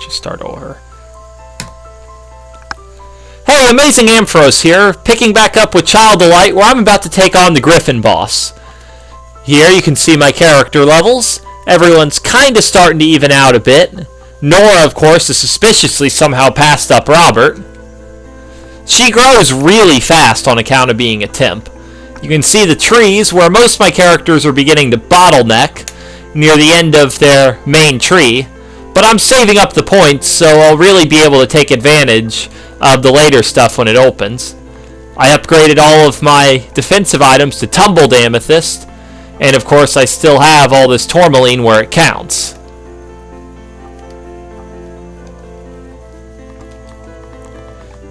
Just start over. Hey, Amazing Ampharos here, picking back up with Child Delight, where I'm about to take on the Griffon boss. Here you can see my character levels. Everyone's kind of starting to even out a bit. Nora, of course, is suspiciously somehow passed up Robert. She grows really fast on account of being a temp. You can see the trees, where most of my characters are beginning to bottleneck near the end of their main tree. But I'm saving up the points, so I'll really be able to take advantage of the later stuff when it opens. I upgraded all of my defensive items to Tumbled Amethyst, and of course I still have all this Tourmaline where it counts.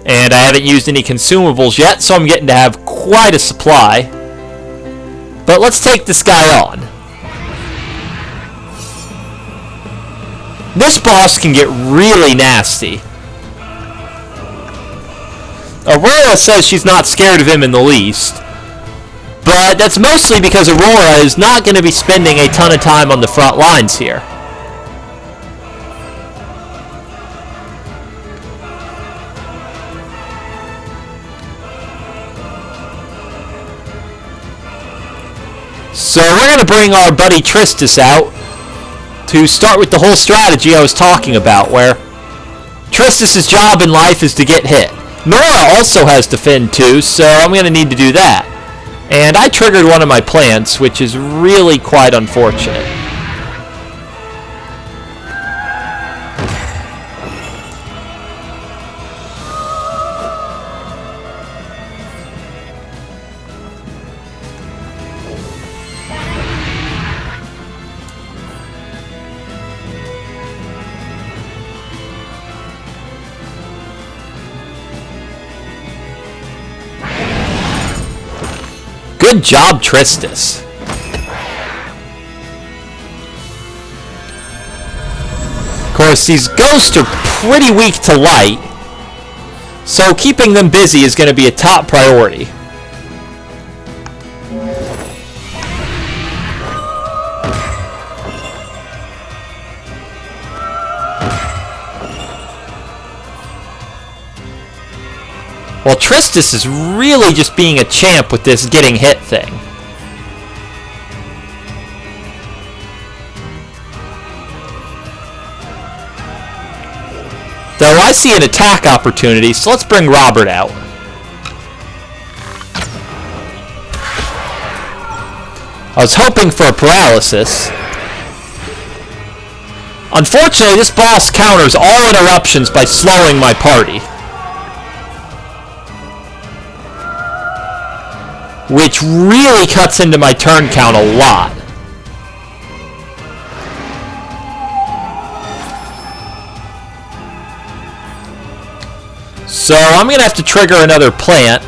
And I haven't used any consumables yet, so I'm getting to have quite a supply. But let's take this guy on. This boss can get really nasty. Aurora says she's not scared of him in the least, but that's mostly because Aurora is not going to be spending a ton of time on the front lines here. So we're going to bring our buddy Tristis out to start with the whole strategy I was talking about, where Tristis' job in life is to get hit. Nora also has Defend too, so I'm going to need to do that. And I triggered one of my plants, which is really quite unfortunate. Good job, Tristis. Of course, these ghosts are pretty weak to light, so keeping them busy is going to be a top priority. Well, Tristis is really just being a champ with this getting hit thing. Though I see an attack opportunity, so let's bring Robert out. I was hoping for a paralysis. Unfortunately, this boss counters all interruptions by slowing my party, which really cuts into my turn count a lot. So I'm going to have to trigger another plant.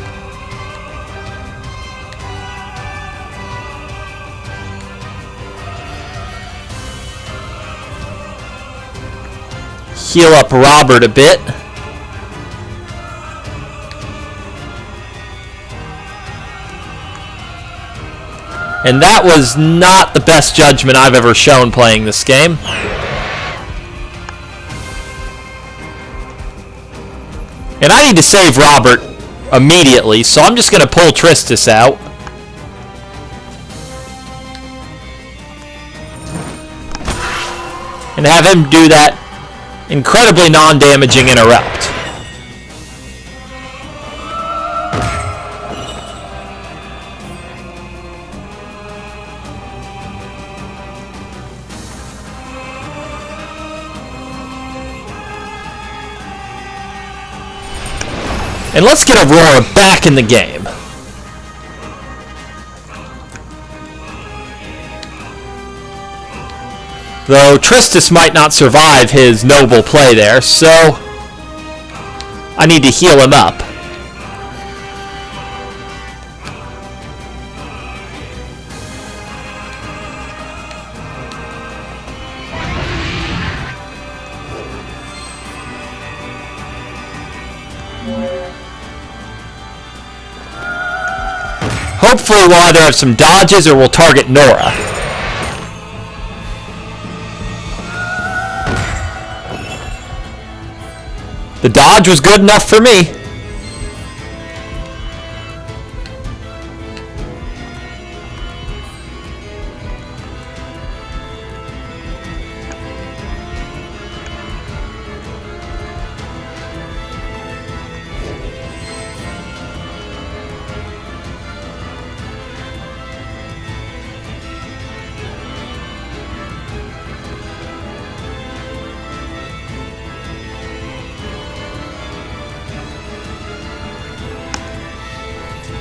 Heal up Robert a bit. And that was not the best judgment I've ever shown playing this game. And I need to save Robert immediately, so I'm just going to pull Tristis out. And have him do that incredibly non-damaging interrupt. And let's get Aurora back in the game. Though Tristis might not survive his noble play there, so I need to heal him up. Hopefully we'll either have some dodges or we'll target Nora. The dodge was good enough for me.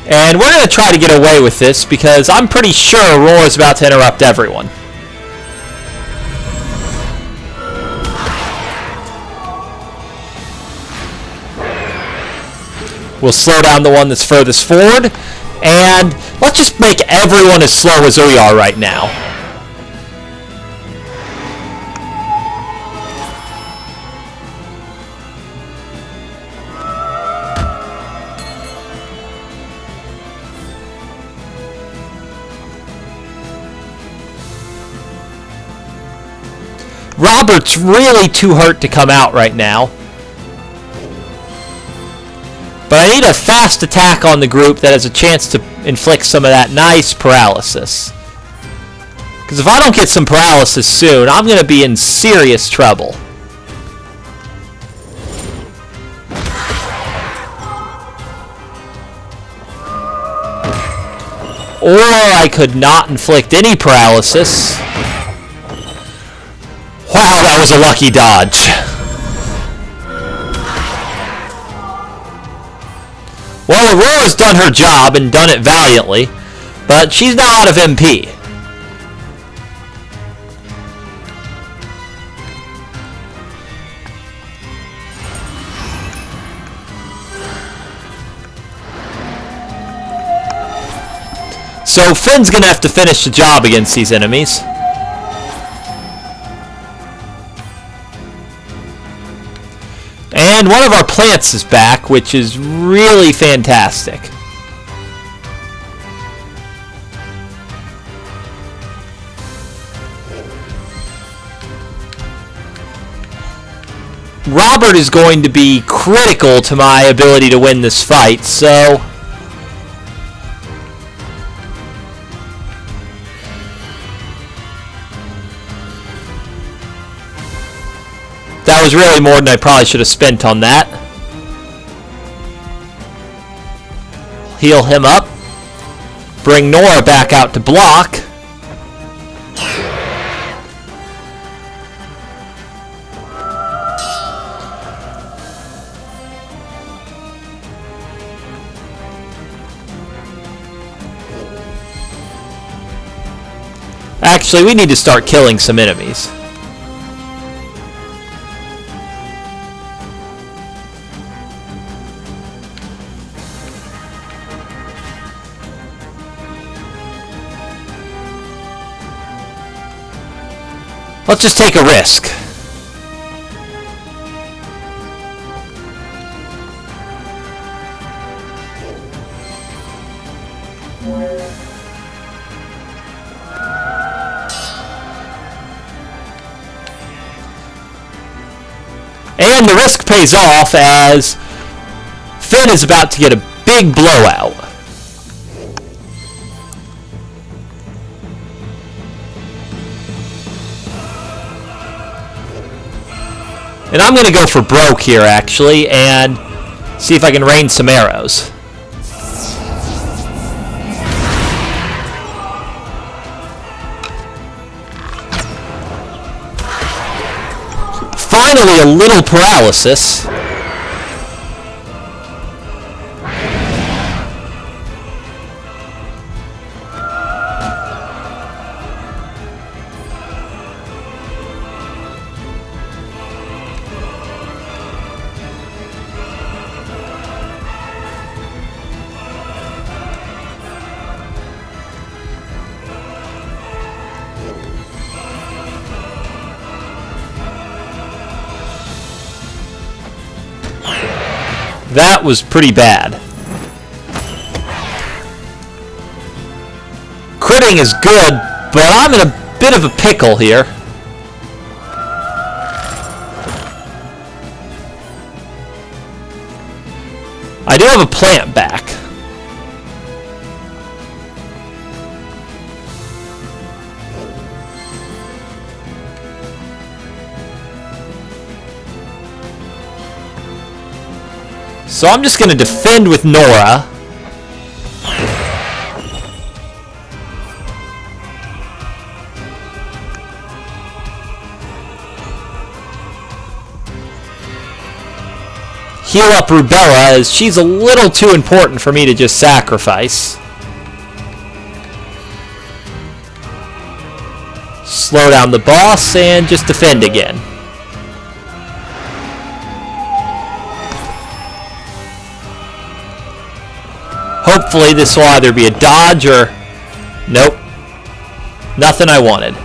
And we're going to try to get away with this because I'm pretty sure Aurora is about to interrupt everyone. We'll slow down the one that's furthest forward, and let's just make everyone as slow as we are right now. Robert's really too hurt to come out right now. But I need a fast attack on the group that has a chance to inflict some of that nice paralysis. Because if I don't get some paralysis soon, I'm going to be in serious trouble. Or I could not inflict any paralysis. Wow, that was a lucky dodge. Well, Aurora's done her job and done it valiantly, but she's now out of MP. So Finn's gonna have to finish the job against these enemies. And one of our plants is back, which is really fantastic. Robert is going to be critical to my ability to win this fight, so that was really more than I probably should have spent on that. Heal him up. Bring Nora back out to block. Actually, we need to start killing some enemies. Let's just take a risk. And the risk pays off as Finn is about to get a big blowout. And I'm going to go for broke here, actually, and see if I can rain some arrows. Finally, a little paralysis. That was pretty bad. Critting is good, but I'm in a bit of a pickle here. I do have a plant back. So I'm just going to defend with Nora. Heal up Rubella, as she's a little too important for me to just sacrifice. Slow down the boss and just defend again. Hopefully this will either be a dodge or... Nope. Nothing I wanted.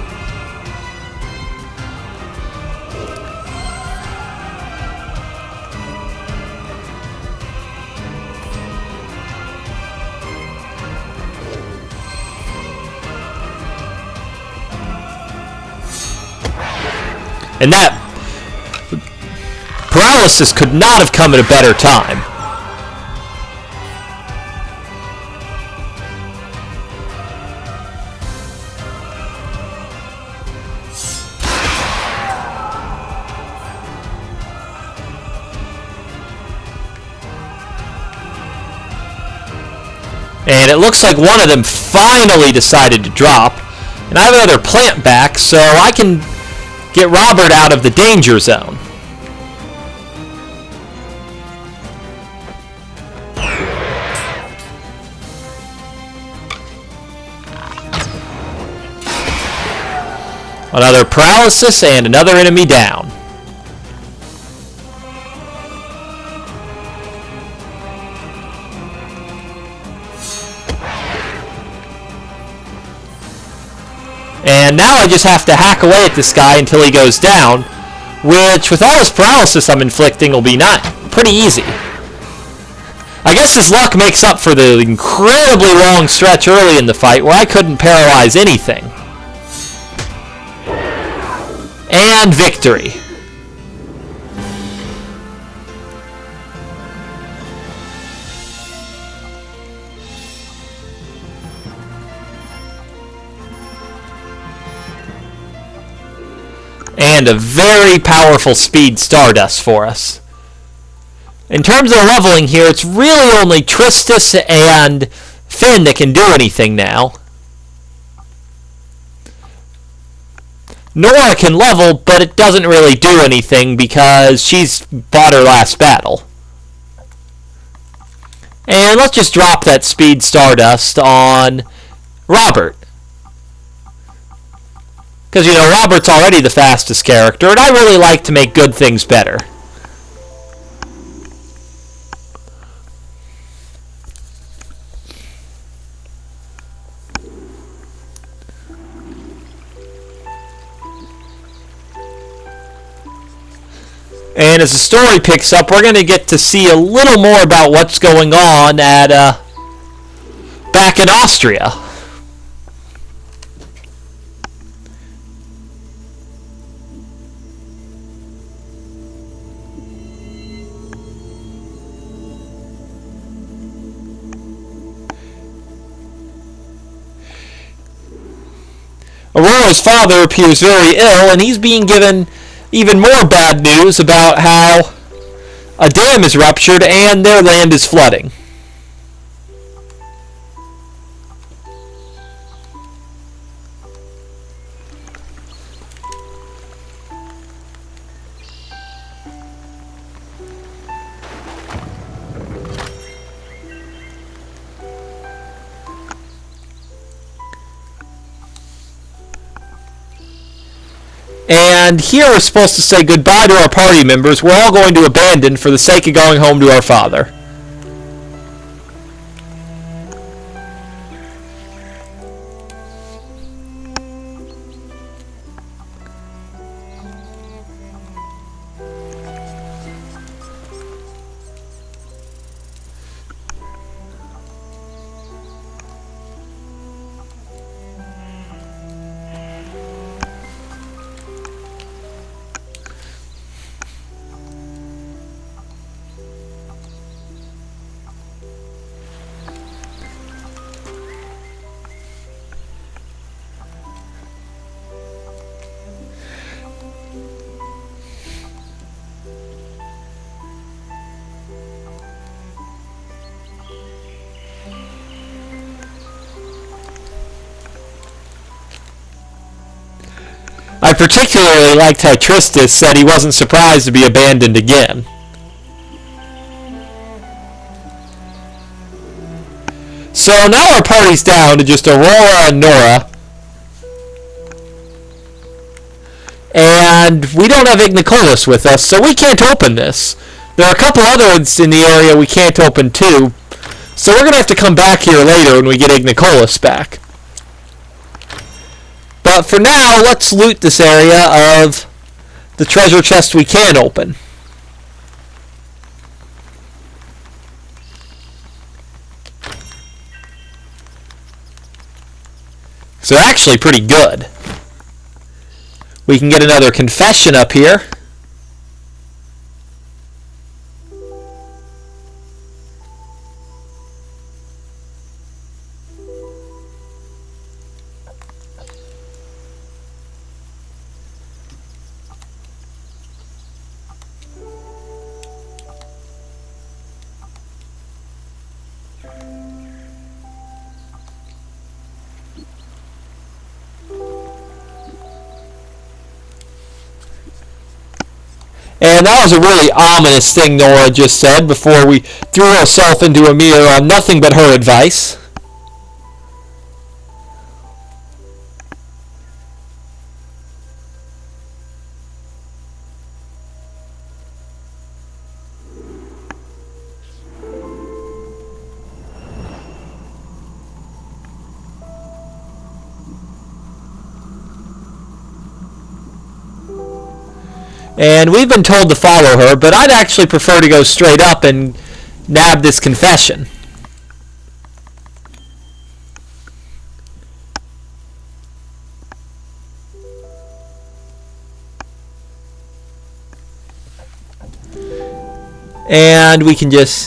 And that paralysis could not have come at a better time. And it looks like one of them finally decided to drop. And I have another plant back, so I can get Robert out of the danger zone. Another paralysis and another enemy down. And now I just have to hack away at this guy until he goes down, which, with all this paralysis I'm inflicting, will be not pretty easy. I guess his luck makes up for the incredibly long stretch early in the fight where I couldn't paralyze anything. And victory. And a very powerful speed Stardust for us. In terms of the leveling here, it's really only Tristis and Finn that can do anything now. Nora can level, but it doesn't really do anything because she's bought her last battle. And let's just drop that speed Stardust on Robert. Because, you know, Robert's already the fastest character, and I really like to make good things better. And as the story picks up, we're going to get to see a little more about what's going on at back in Austria. Aurora's father appears very ill, and he's being given even more bad news about how a dam is ruptured and their land is flooding. And here we're supposed to say goodbye to our party members. We're all going to abandon for the sake of going home to our father. particularly liked how Tristis said he wasn't surprised to be abandoned again. So now our party's down to just Aurora and Nora. And we don't have Ignicolis with us, so we can't open this. There are a couple others in the area we can't open too, so we're going to have to come back here later when we get Ignicolis back. But for now, let's loot this area of the treasure chest we can open. So they're actually pretty good. We can get another confession up here. And that was a really ominous thing Nora just said before we threw herself into a mirror on nothing but her advice. And we've been told to follow her, but I'd actually prefer to go straight up and nab this confession. And we can't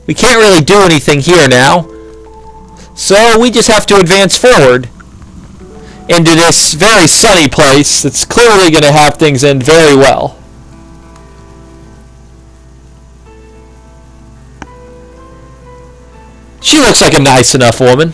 really do anything here now. So we just have to advance forward into this very sunny place that's clearly going to have things end very well. She looks like a nice enough woman.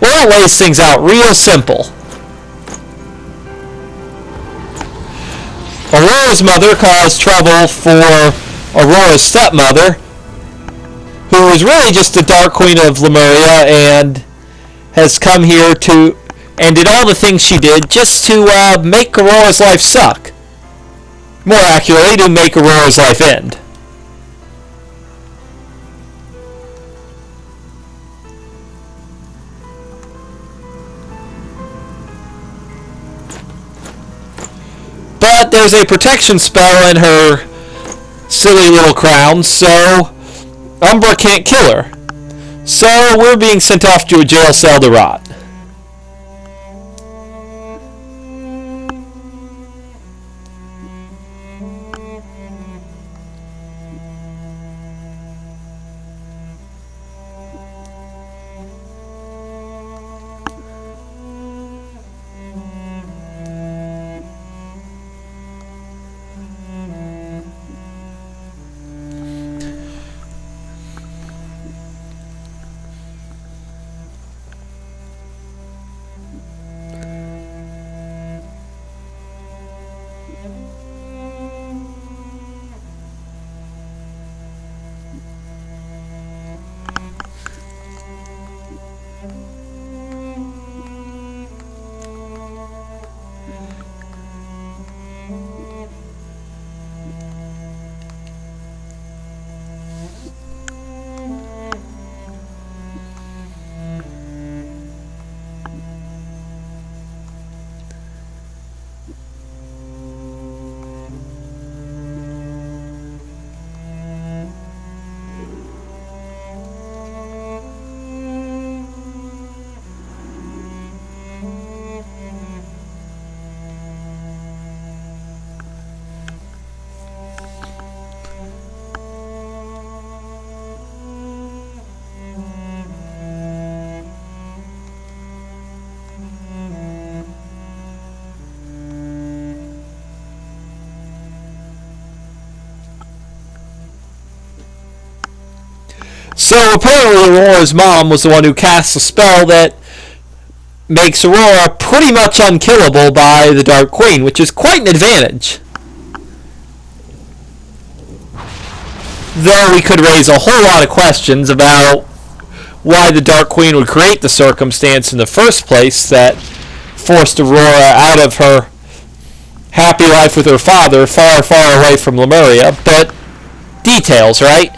Well, that lays things out real simple. Aurora's mother caused trouble for Aurora's stepmother, who is really just the Dark Queen of Lemuria and has come here to and did all the things she did just to make Aurora's life suck. More accurately, to make Aurora's life end. But there's a protection spell in her silly little crown, so Umbra can't kill her. So we're being sent off to a jail cell to rot. So apparently Aurora's mom was the one who cast a spell that makes Aurora pretty much unkillable by the Dark Queen, which is quite an advantage. Though we could raise a whole lot of questions about why the Dark Queen would create the circumstance in the first place that forced Aurora out of her happy life with her father far, far away from Lemuria, but details, right?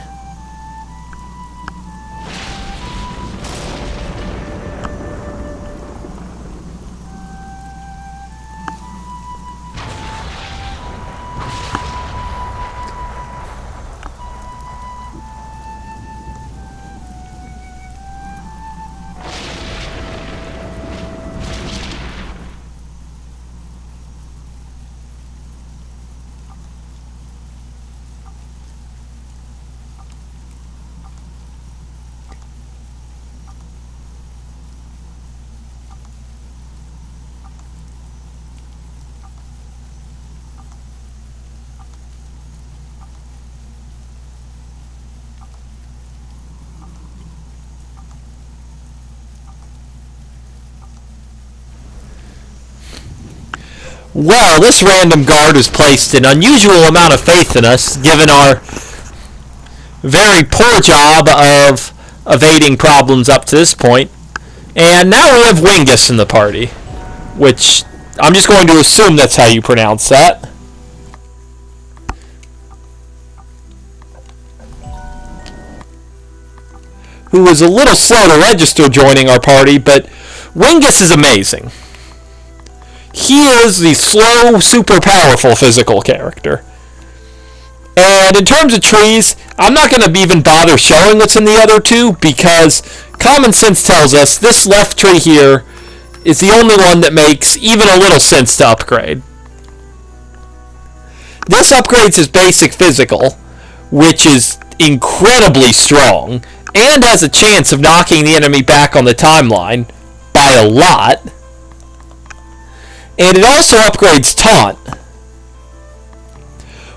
Well, this random guard has placed an unusual amount of faith in us, given our very poor job of evading problems up to this point. And now we have Wingus in the party, which I'm just going to assume that's how you pronounce that. Who is a little slow to register joining our party, but Wingus is amazing. He is the slow, super powerful physical character. And in terms of trees, I'm not going to even bother showing what's in the other two, because common sense tells us this left tree here is the only one that makes even a little sense to upgrade. This upgrades his basic physical, which is incredibly strong, and has a chance of knocking the enemy back on the timeline by a lot. And it also upgrades Taunt,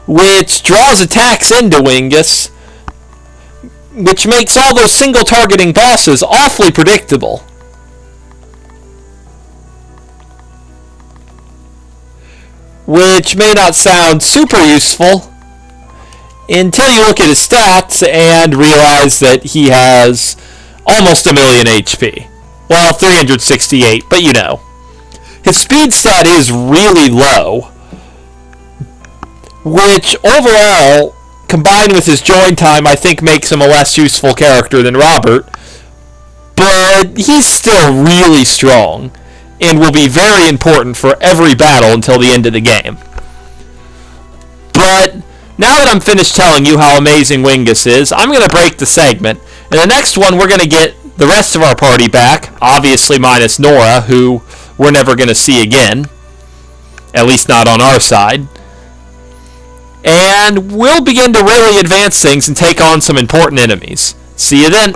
which draws attacks into Wingus, which makes all those single targeting bosses awfully predictable. Which may not sound super useful until you look at his stats and realize that he has almost 1,000,000 HP. Well, 368, but you know. His speed stat is really low, which overall, combined with his join time, I think makes him a less useful character than Robert. But he's still really strong, and will be very important for every battle until the end of the game. But now that I'm finished telling you how amazing Wingus is, I'm going to break the segment. In the next one, we're going to get the rest of our party back, obviously minus Nora, who we're never going to see again, at least not on our side. And we'll begin to really advance things and take on some important enemies. See you then.